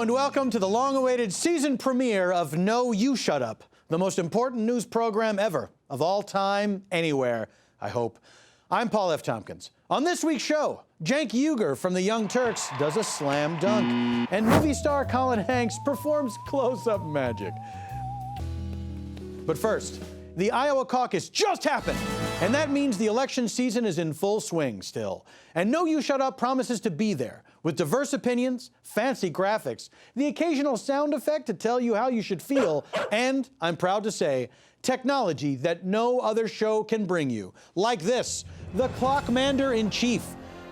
and welcome to the long-awaited season premiere of No, You Shut Up, the most important news program ever, of all time, anywhere, I hope. I'm Paul F. Tompkins. On this week's show, Cenk Uygur from the Young Turks does a slam dunk, and movie star Colin Hanks performs close-up magic. But first, the Iowa caucus just happened, and that means the election season is in full swing still. And No, You Shut Up promises to be there, with diverse opinions, fancy graphics, the occasional sound effect to tell you how you should feel, and, I'm proud to say, technology that no other show can bring you. Like this, the Clockmander-in-Chief.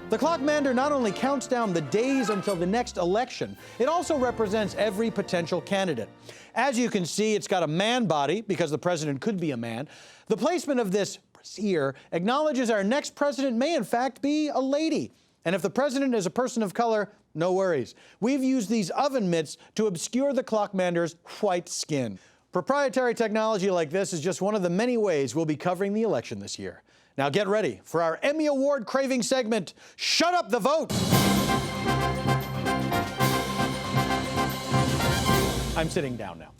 The Clockmander not only counts down the days until the next election, it also represents every potential candidate. As you can see, it's got a man body, because the president could be a man. The placement of this brassiere acknowledges our next president may in fact be a lady. And if the president is a person of color, no worries. We've used these oven mitts to obscure the Clockmander's white skin. Proprietary technology like this is just one of the many ways we'll be covering the election this year. Now get ready for our Emmy Award craving segment, Shut Up the Vote! I'm sitting down now.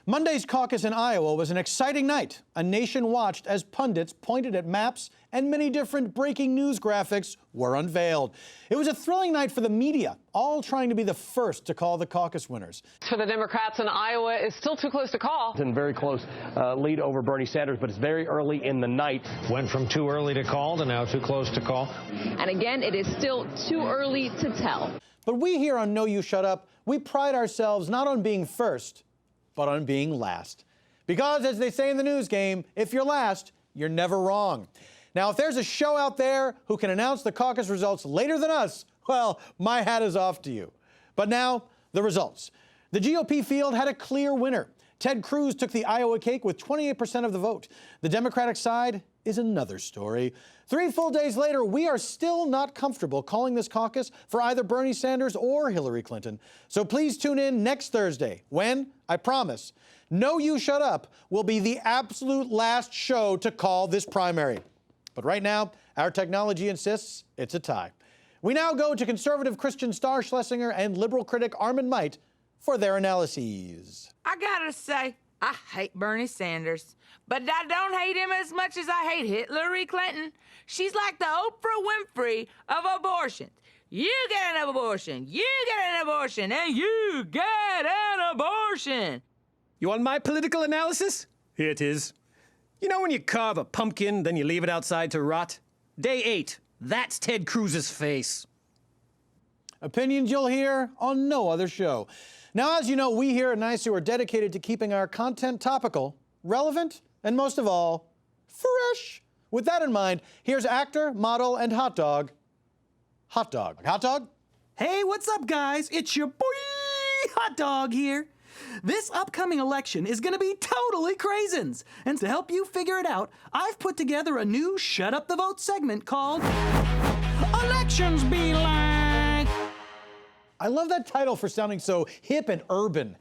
Monday's caucus in Iowa was an exciting night. A nation watched as pundits pointed at maps and many different breaking news graphics were unveiled. It was a thrilling night for the media, all trying to be the first to call the caucus winners. For the Democrats in Iowa, it's still too close to call. And very close lead over Bernie Sanders, but it's very early in the night. Went from too early to call to now too close to call. And again, it is still too early to tell. But we here on No, You Shut Up, we pride ourselves not on being first, but on being last. Because, as they say in the news game, if you're last, you're never wrong. Now, if there's a show out there who can announce the caucus results later than us, well, my hat is off to you. But now, the results. The GOP field had a clear winner. Ted Cruz took the Iowa cake with 28% of the vote. The Democratic side is another story. 3 full days later, we are still not comfortable calling this caucus for either Bernie Sanders or Hillary Clinton. So please tune in next Thursday when, I promise, No, You Shut Up will be the absolute last show to call this primary. But right now, our technology insists it's a tie. We now go to conservative Christian star Schlesinger and liberal critic Armin Might for their analyses. I gotta say, I hate Bernie Sanders, but I don't hate him as much as I hate Hillary Clinton. She's like the Oprah Winfrey of abortions. You get an abortion, you get an abortion, and you get an abortion. You want my political analysis? Here it is. You know when you carve a pumpkin, then you leave it outside to rot? Day 8. That's Ted Cruz's face. Opinions you'll hear on no other show. Now, as you know, we here at NYSU are dedicated to keeping our content topical, relevant, and most of all, fresh. With that in mind, here's actor, model, and hot dog, Hot Dog. Hot Dog? Hey, what's up, guys? It's your boy, Hot Dog here. This upcoming election is gonna be totally craisins. And to help you figure it out, I've put together a new Shut Up the Vote segment called Elections Be Like. I love that title for sounding so hip and urban.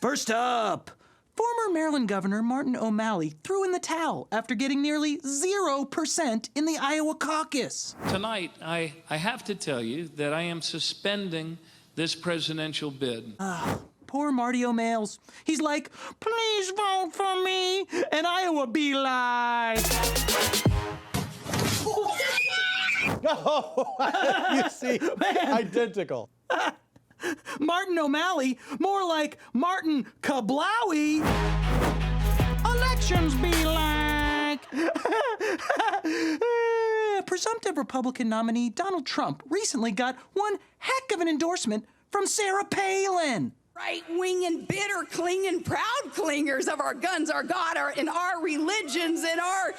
First up, former Maryland Governor Martin O'Malley threw in the towel after getting nearly 0% in the Iowa caucus. Tonight, I have to tell you that I am suspending this presidential bid. Poor Marty O'Males. He's like, please vote for me, and Iowa be like. Oh, you see, identical. Martin O'Malley, more like Martin Kablowy. Elections be like. Presumptive Republican nominee Donald Trump recently got one heck of an endorsement from Sarah Palin. Right-wing and bitter clinging proud clingers of our guns, our God, and our religions and our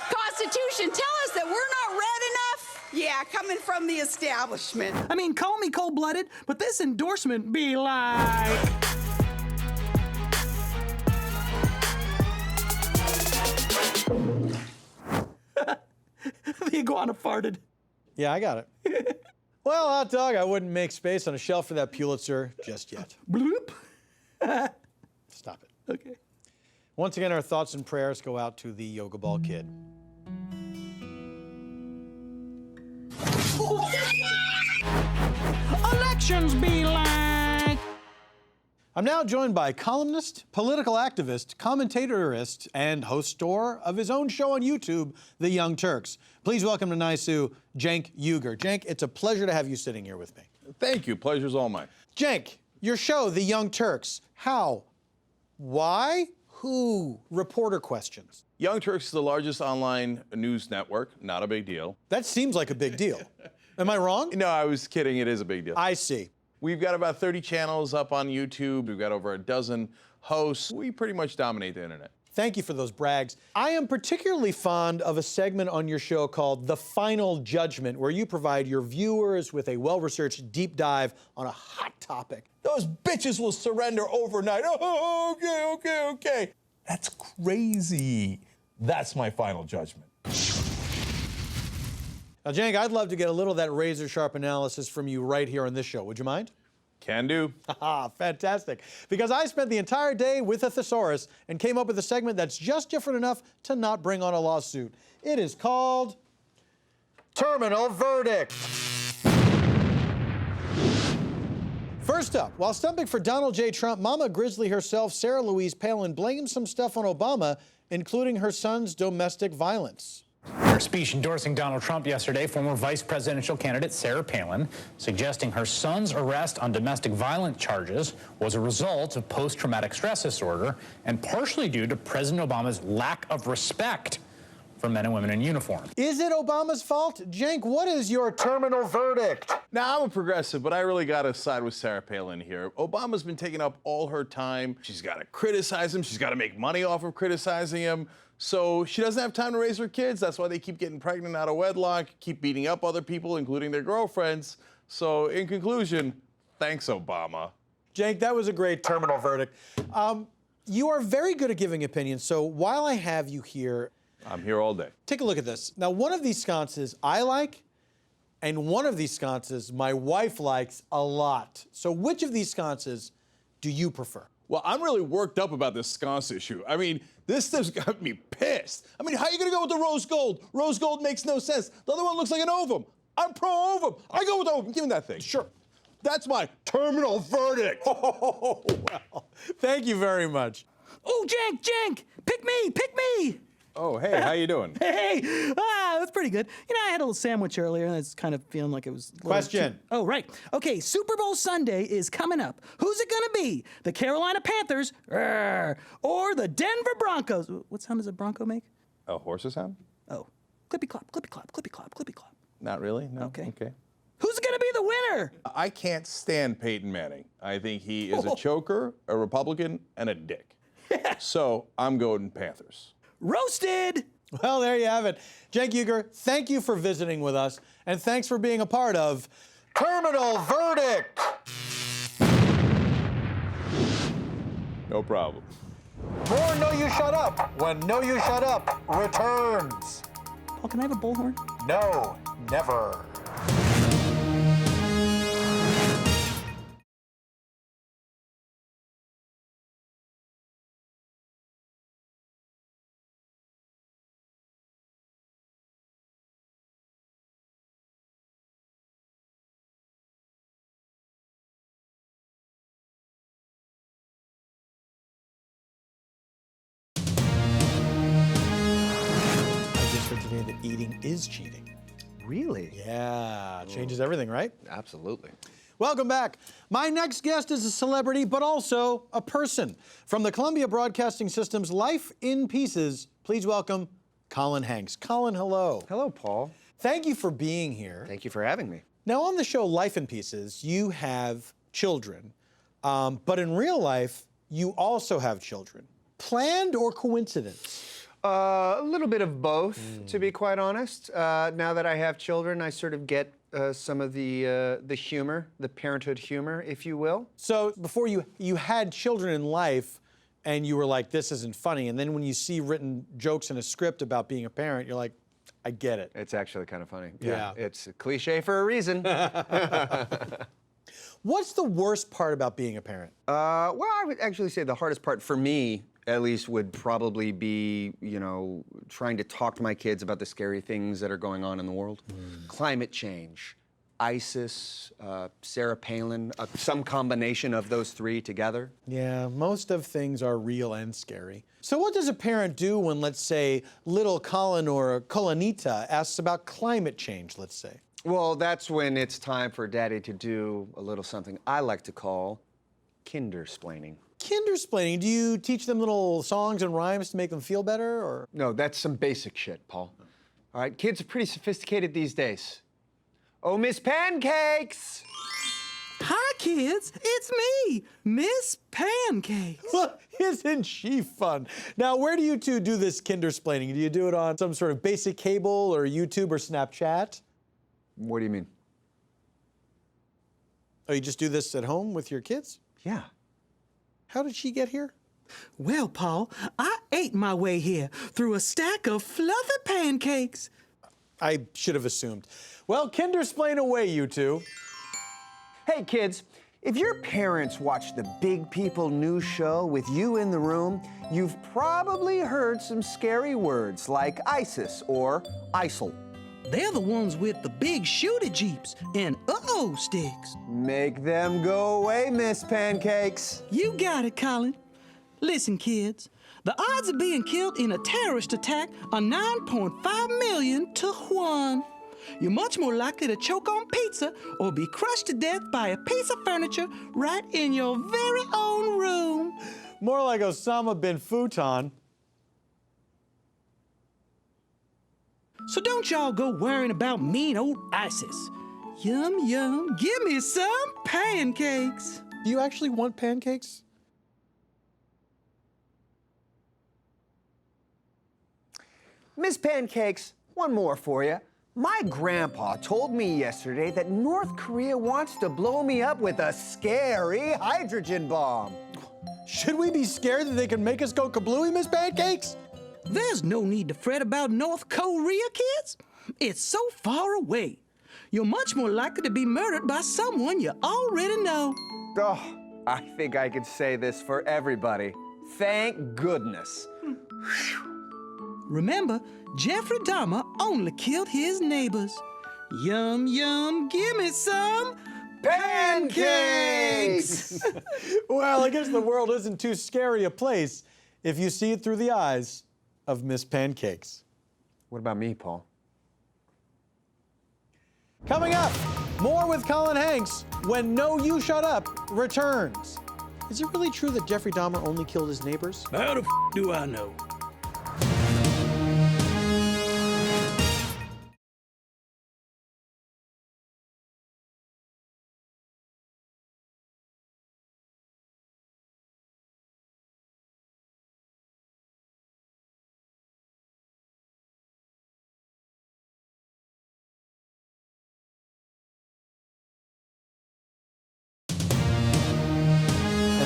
Constitution tell us that we're not red enough. Yeah, coming from the establishment. I mean, call me cold-blooded, but this endorsement be like. The iguana farted. Yeah, I got it. Well, Hot Dog, I wouldn't make space on a shelf for that Pulitzer just yet. Bloop. Stop it. Okay. Once again, our thoughts and prayers go out to the yoga ball kid. Elections be like. I'm now joined by columnist, political activist, commentatorist, and host-store of his own show on YouTube, The Young Turks. Please welcome to NYSU, Cenk Uygur. Cenk, it's a pleasure to have you sitting here with me. Thank you. Pleasure's all mine. Cenk, your show, The Young Turks. How? Why? Who? Reporter questions. Young Turks is the largest online news network. Not a big deal. That seems like a big deal. Am I wrong? No, I was kidding. It is a big deal. I see. We've got about 30 channels up on YouTube. We've got over a dozen hosts. We pretty much dominate the internet. Thank you for those brags. I am particularly fond of a segment on your show called The Final Judgment, where you provide your viewers with a well-researched deep dive on a hot topic. Those bitches will surrender overnight. Oh, okay. That's crazy. That's my final judgment. Now, Cenk, I'd love to get a little of that razor-sharp analysis from you right here on this show. Would you mind? Can do. Haha, fantastic. Because I spent the entire day with a thesaurus and came up with a segment that's just different enough to not bring on a lawsuit. It is called Terminal Verdict. First up, while stumping for Donald J. Trump, Mama Grizzly herself, Sarah Louise Palin, blamed some stuff on Obama, including her son's domestic violence. In her speech endorsing Donald Trump yesterday, former vice presidential candidate Sarah Palin suggesting her son's arrest on domestic violence charges was a result of post-traumatic stress disorder and partially due to President Obama's lack of respect for men and women in uniform. Is it Obama's fault? Cenk, what is your terminal verdict? Now, I'm a progressive, but I really got to side with Sarah Palin here. Obama's been taking up all her time. She's got to criticize him. She's got to make money off of criticizing him. So she doesn't have time to raise her kids. That's why they keep getting pregnant out of wedlock, keep beating up other people, including their girlfriends. So in conclusion, thanks, Obama. Cenk, that was a great terminal verdict. You are very good at giving opinions, so while I have you here, I'm here all day. take a look at this. Now, one of these sconces I like, and one of these sconces my wife likes a lot. So which of these sconces do you prefer? Well, I'm really worked up about this sconce issue. I mean, this stuff's got me pissed. I mean, how are you gonna go with the rose gold? Rose gold makes no sense. The other one looks like an ovum. I'm pro ovum. I go with ovum. Give me that thing. Sure. That's my terminal verdict. Oh, well, thank you very much. Oh, Cenk, pick me! Oh, hey, how you doing? Hey, that's pretty good. You know, I had a little sandwich earlier, and it's kind of feeling like it was. Question. Oh, right. Okay, Super Bowl Sunday is coming up. Who's it gonna be? The Carolina Panthers, or the Denver Broncos? What sound does a Bronco make? A horse's sound? Oh, clippy clop, clippy clop, clippy clop, clippy clop. Not really, no. Okay. Okay. Who's gonna be the winner? I can't stand Peyton Manning. I think he is a choker, a Republican, and a dick. So I'm going Panthers. Roasted! Well, there you have it. Cenk Uygur, thank you for visiting with us, and thanks for being a part of Terminal Verdict. No problem. More No You Shut Up when No You Shut Up returns. Paul, can I have a bullhorn? No, never. That eating is cheating. Really? Yeah, changes everything, right? Absolutely. Welcome back. My next guest is a celebrity, but also a person. From the Columbia Broadcasting System's Life in Pieces, please welcome Colin Hanks. Colin, hello. Hello, Paul. Thank you for being here. Thank you for having me. Now, on the show Life in Pieces, you have children, but in real life, you also have children. Planned or coincidence? A little bit of both, to be quite honest. Now that I have children, I sort of get some of the humor, the parenthood humor, if you will. So before you had children in life, and you were like, this isn't funny, and then when you see written jokes in a script about being a parent, you're like, I get it. It's actually kind of funny. Yeah. It's a cliche for a reason. What's the worst part about being a parent? Well, I would actually say the hardest part for me, at least, would probably be, you know, trying to talk to my kids about the scary things that are going on in the world. Climate change, ISIS, Sarah Palin, some combination of those three together? Yeah, most of things are real and scary. So what does a parent do when, let's say, little Colin or Colinita asks about climate change, let's say? Well, that's when it's time for Daddy to do a little something I like to call kindersplaining. Kindersplaining? Do you teach them little songs and rhymes to make them feel better, or? No, that's some basic shit, Paul. All right, kids are pretty sophisticated these days. Oh, Miss Pancakes! Hi, kids. It's me, Miss Pancakes. Isn't she fun? Now, where do you two do this kindersplaining? Do you do it on some sort of basic cable or YouTube or Snapchat? What do you mean? Oh, you just do this at home with your kids? Yeah. How did she get here? Well, Paul, I ate my way here through a stack of fluffy pancakes. I should have assumed. Well, kindersplain away, you two. Hey, kids, if your parents watch the Big People News show with you in the room, you've probably heard some scary words like ISIS or ISIL. They're the ones with the big shooty jeeps and uh-oh sticks. Make them go away, Miss Pancakes. You got it, Colin. Listen, kids, the odds of being killed in a terrorist attack are 9.5 million to 1. You're much more likely to choke on pizza or be crushed to death by a piece of furniture right in your very own room. More like Osama bin Futon. So don't y'all go worrying about mean old ISIS. Yum, yum, give me some pancakes. Do you actually want pancakes? Miss Pancakes, one more for you. My grandpa told me yesterday that North Korea wants to blow me up with a scary hydrogen bomb. Should we be scared that they can make us go kablooey, Miss Pancakes? There's no need to fret about North Korea, kids. It's so far away. You're much more likely to be murdered by someone you already know. Oh, I think I could say this for everybody. Thank goodness. Remember, Jeffrey Dahmer only killed his neighbors. Yum, yum, give me some pancakes! Well, I guess the world isn't too scary a place if you see it through the eyes of Miss Pancakes. What about me, Paul? Coming up, more with Colin Hanks when No You Shut Up returns. Is it really true that Jeffrey Dahmer only killed his neighbors? How the f do I know?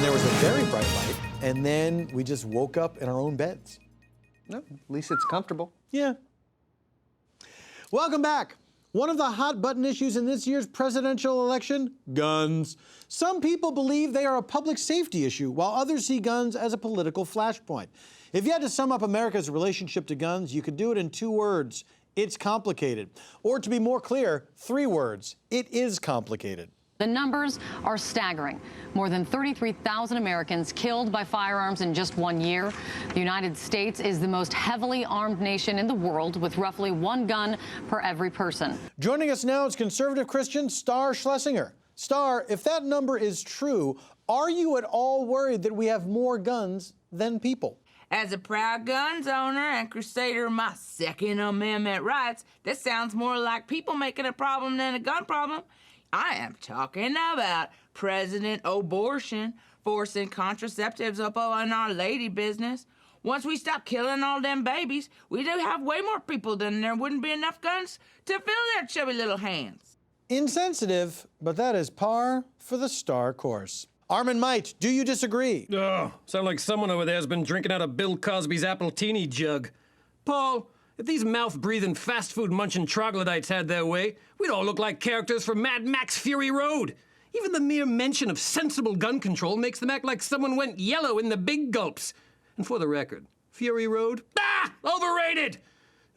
There was a very bright light, and then we just woke up in our own beds. No, at least it's comfortable. Yeah. Welcome back. One of the hot button issues in this year's presidential election, guns. Some people believe they are a public safety issue, while others see guns as a political flashpoint. If you had to sum up America's relationship to guns, you could do it in 2 words. It's complicated. Or to be more clear, 3 words. It is complicated. The numbers are staggering. More than 33,000 Americans killed by firearms in just 1 year. The United States is the most heavily armed nation in the world, with roughly 1 gun per every person. Joining us now is conservative Christian Star Schlesinger. Star, if that number is true, are you at all worried that we have more guns than people? As a proud guns owner and crusader of my Second Amendment rights, this sounds more like people making a problem than a gun problem. I am talking about President Abortion forcing contraceptives up on our lady business. Once we stop killing all them babies, we do have way more people than there wouldn't be enough guns to fill their chubby little hands. Insensitive, but that is par for the Star course. Armin Might, do you disagree? Oh, sound like someone over there has been drinking out of Bill Cosby's Appletini jug. Paul, if these mouth-breathing, fast-food-munching troglodytes had their way, we'd all look like characters from Mad Max Fury Road. Even the mere mention of sensible gun control makes them act like someone went yellow in the big gulps. And for the record, Fury Road? Overrated! It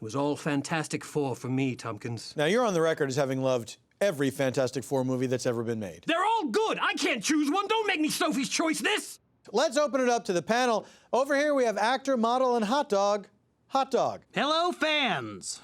was all Fantastic Four for me, Tompkins. Now, you're on the record as having loved every Fantastic Four movie that's ever been made. They're all good. I can't choose one. Don't make me Sophie's Choice this. Let's open it up to the panel. Over here we have actor, model, and hot dog. Hot dog. Hello, fans.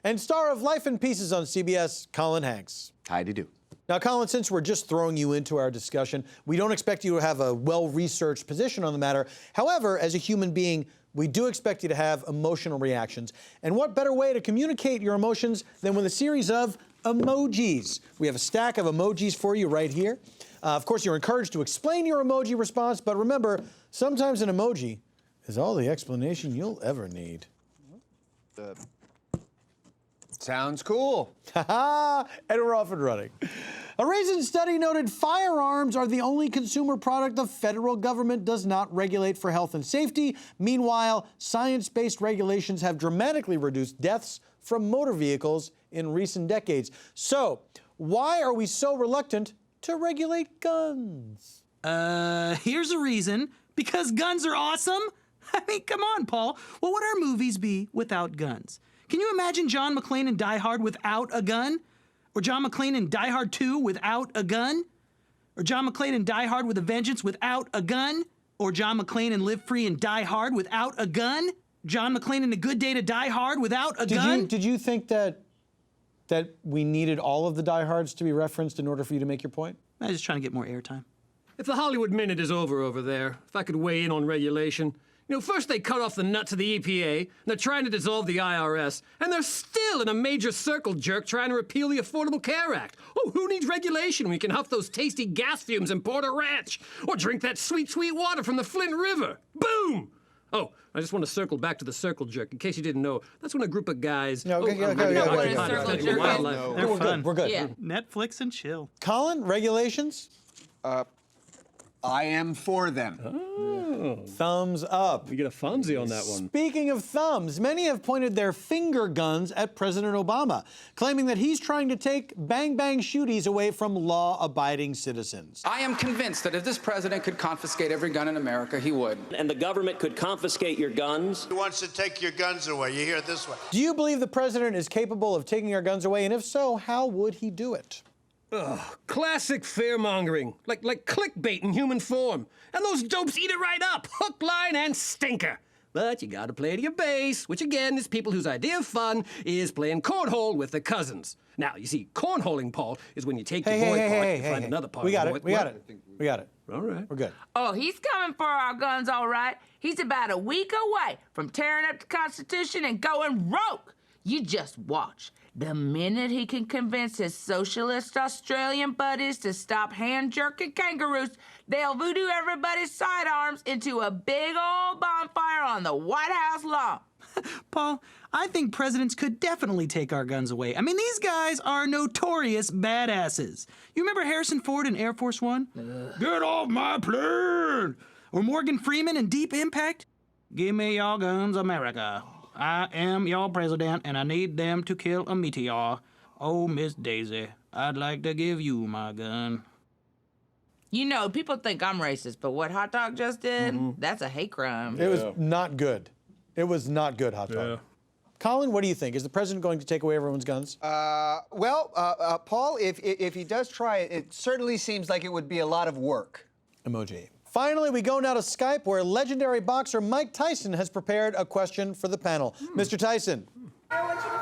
And star of Life in Pieces on CBS, Colin Hanks. Howdy-do. Now, Colin, since we're just throwing you into our discussion, we don't expect you to have a well-researched position on the matter. However, as a human being, we do expect you to have emotional reactions. And what better way to communicate your emotions than with a series of emojis? We have a stack of emojis for you right here. Of course, you're encouraged to explain your emoji response, but remember, sometimes an emoji is all the explanation you'll ever need. Sounds cool. And we're off and running. A recent study noted firearms are the only consumer product the federal government does not regulate for health and safety. Meanwhile, science-based regulations have dramatically reduced deaths from motor vehicles in recent decades. So, why are we so reluctant to regulate guns? Here's a reason. Because guns are awesome? I mean, come on, Paul. What would our movies be without guns? Can you imagine John McClane in Die Hard without a gun? Or John McClane in Die Hard 2 without a gun? Or John McClane in Die Hard with a Vengeance without a gun? Or John McClane in Live Free and Die Hard without a gun? John McClane in A Good Day to Die Hard without a gun? Did you think that we needed all of the Die Hards to be referenced in order for you to make your point? I was just trying to get more airtime. If the Hollywood Minute is over there, if I could weigh in on regulation. You know, first they cut off the nuts of the EPA, and they're trying to dissolve the IRS, and they're still in a major circle jerk trying to repeal the Affordable Care Act. Oh, who needs regulation when you can huff those tasty gas fumes in Porter Ranch, or drink that sweet, sweet water from the Flint River? Boom! Oh, I just want to circle back to the circle jerk. In case you didn't know, that's when a group of guys... They're fun. We're good. Yeah. Netflix and chill. Colin, regulations? I am for them. Oh. Thumbs up. We get a thumbsy on that one. Speaking of thumbs, many have pointed their finger guns at President Obama, claiming that he's trying to take bang-bang shooties away from law-abiding citizens. I am convinced that if this president could confiscate every gun in America, he would. And the government could confiscate your guns. He wants to take your guns away. You hear it this way. Do you believe the president is capable of taking our guns away? And if so, how would he do it? Ugh, classic fear-mongering, like clickbait in human form. And those dopes eat it right up, hook, line, and stinker. But you gotta play to your base, which again is people whose idea of fun is playing cornhole with their cousins. Now, you see, cornholing, Paul, is when you take your boy part and find another part. We got it. All right. We're good. Oh, he's coming for our guns, all right. He's about a week away from tearing up the Constitution and going rogue. You just watch. The minute he can convince his socialist Australian buddies to stop hand-jerking kangaroos, they'll voodoo everybody's sidearms into a big old bonfire on the White House lawn. Paul, I think presidents could definitely take our guns away. I mean, these guys are notorious badasses. You remember Harrison Ford in Air Force One? Get off my plane! Or Morgan Freeman in Deep Impact? Give me your guns, America. I am your president, and I need them to kill a meteor. Oh, Miss Daisy, I'd like to give you my gun. You know, people think I'm racist, but what Hot Dog just did, that's a hate crime. It was not good. It was not good, Hot Dog. Yeah. Colin, what do you think? Is the president going to take away everyone's guns? Paul, if he does try it, it certainly seems like it would be a lot of work. Emoji. Finally, we go now to Skype, where legendary boxer Mike Tyson has prepared a question for the panel. Mr. Tyson. I want you to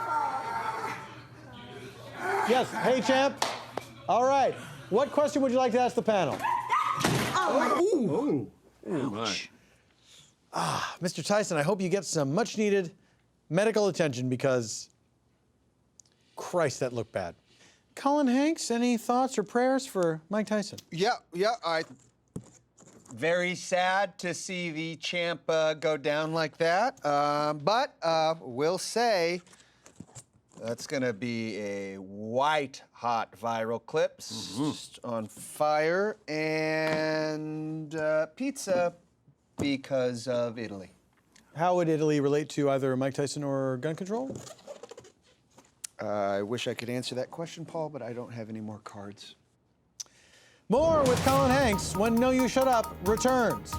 fall. Yes. Hey, champ. All right. What question would you like to ask the panel? Oh. Ouch. Mr. Tyson, I hope you get some much-needed medical attention because, Christ, that looked bad. Colin Hanks, any thoughts or prayers for Mike Tyson? Very sad to see the champ go down like that, but we'll say that's gonna be a white-hot viral clip, just on fire, and pizza because of Italy. How would Italy relate to either Mike Tyson or gun control? I wish I could answer that question, Paul, but I don't have any more cards. More with Colin Hanks when No You Shut Up returns.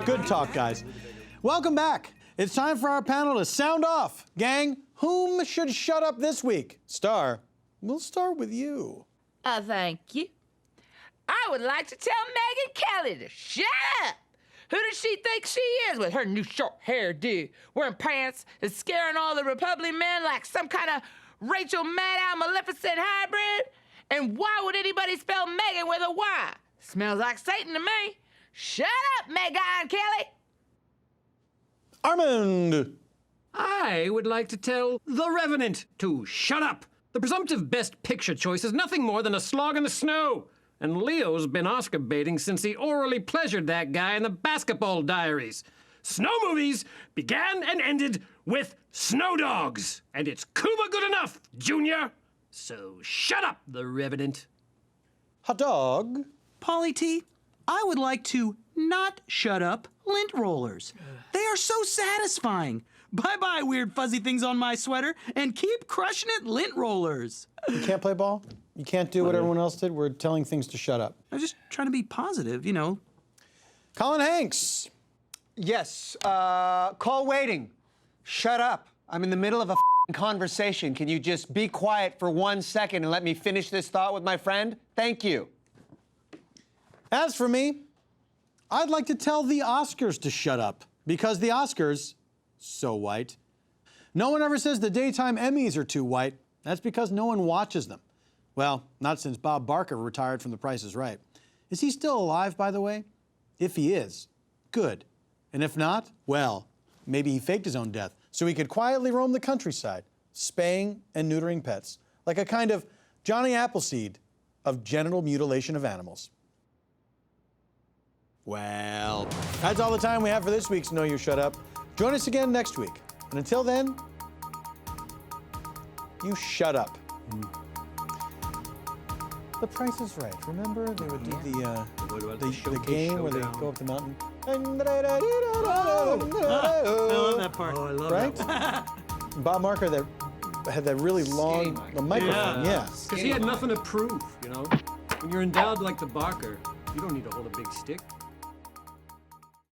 Good talk, guys. Welcome back. It's time for our panel to sound off. Gang, whom should shut up this week? Star, we'll start with you. Thank you. I would like to tell Megyn Kelly to shut up. Who does she think she is with her new short hairdo, wearing pants and scaring all the Republican men like some kind of Rachel Maddow Maleficent hybrid? And why would anybody spell Megan with a Y? Smells like Satan to me. Shut up, Megyn Kelly. Armand. I would like to tell The Revenant to shut up. The presumptive Best Picture choice is nothing more than a slog in the snow. And Leo's been Oscar baiting since he orally pleasured that guy in the Basketball Diaries. Snow movies began and ended with snow dogs. And it's Cuba good enough, Junior. So shut up, The Revenant. Hot dog. Polly T, I would like to not shut up lint rollers. They are so satisfying. Bye-bye, weird fuzzy things on my sweater, and keep crushing it, lint rollers. You can't play ball? You can't do what everyone else did? We're telling things to shut up. I'm just trying to be positive, you know. Colin Hanks. Yes, call waiting. Shut up. I'm in the middle of a conversation. Can you just be quiet for 1 second and let me finish this thought with my friend? Thank you. As for me, I'd like to tell the Oscars to shut up, because the Oscars, so white. No one ever says the daytime Emmys are too white. That's because no one watches them. Well, not since Bob Barker retired from The Price is Right. Is he still alive, by the way? If he is, good. And if not, well, maybe he faked his own death so he could quietly roam the countryside, spaying and neutering pets, like a kind of Johnny Appleseed of genital mutilation of animals. Well, that's all the time we have for this week's Know You Shut Up. Join us again next week. And until then, you shut up. The Price is Right. Remember? They would do the game where they go up the mountain. I love that part. Oh, I love right? Bob Barker that had that really long microphone. Yeah. Because he had nothing to prove, you know? When you're endowed like the Barker, you don't need to hold a big stick.